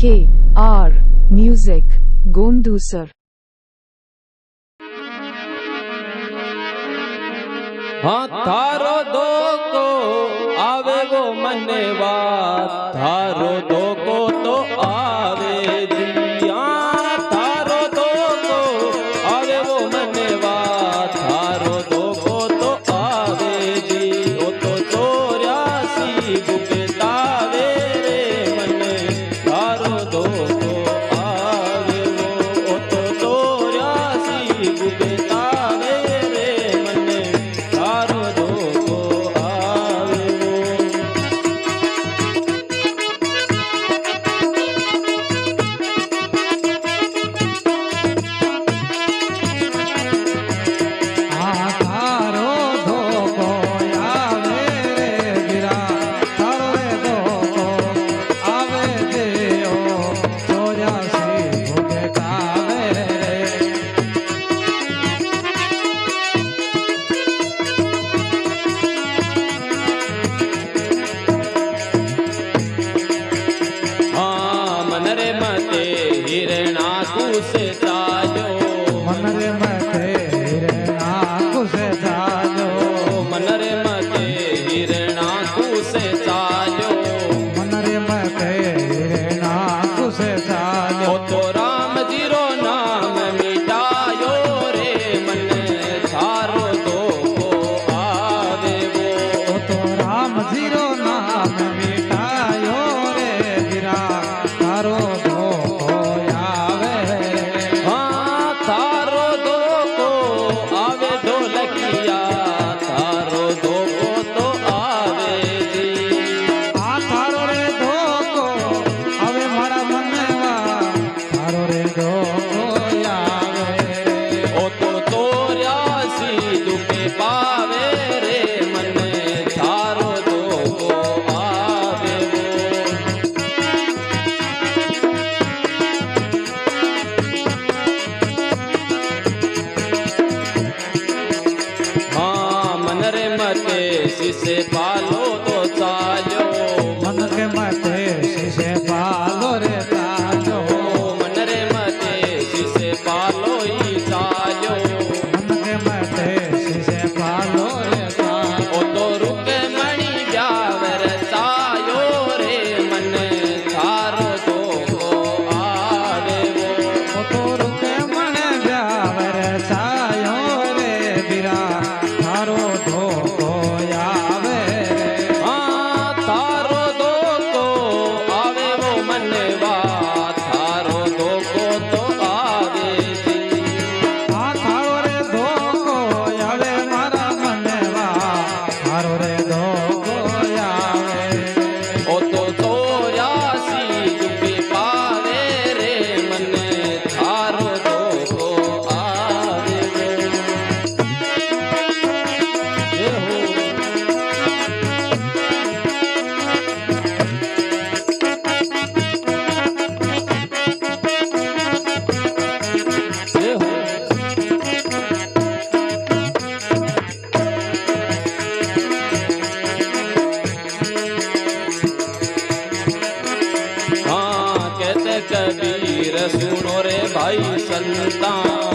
KR Music गोंदूसर। हाँ थारो दो को आवे वो मने बात, थारो दो को तो आवे जी। हाँ थारो दो को आवे वो मने बात, थारो दो को तो आवे जी। ओ तो 84 गुप्तावे रे मने, थारो दो को आवे वो। ओ तो 84 गुप्तावे रे मने, थारो दो को आवे वो। से ताजो मन रे मते हिरणा कुसे ताजो, मन रे मते हिरणा कुसे ताजो, मन रे मते हिरणा कुसे ताजो। ओ तो राम जी रो नाम मिटायो रे मन, थारो दो को आवे वो। ओ तो राम जी रो नाम मिटायो रे वीरा, थारो दो को आवे। हाँ थारो दो को आवे ढोलकिया, थारो दो को तो आवे जी। आ थारो रे दो को आवे मारा मनवा, थारो रे दो को आवे। ओ तो 84 दुखे पावे रे मन, थारो दो को आवे वो। हाँ मन रे मते सिसे पालो तो चालो, मन के मते शीशे पालो रे ताजो, मन रे मते सिसे पालो ही चालो। मन के मते शीशे पालो रे ताजो। ओ तो रुके मणि ब्यावर चायो रे मन, थारो दो को आवे वो। ओ तो रुके मन ब्यावर छायो रे वीरा, थारो दो को आवे। हाँ थारो दो को आवे वो मनवा, थारो दो को तो आवे जी। आ थारो रे दो को आवे मारा मनवा, थारो रे दो को आवे। ओ तो 84 दुखी पावे रे मन, थारो दो को आवे वो। ये हो ये हो हाँ कहते कबीर सुनो रे भाई संतान,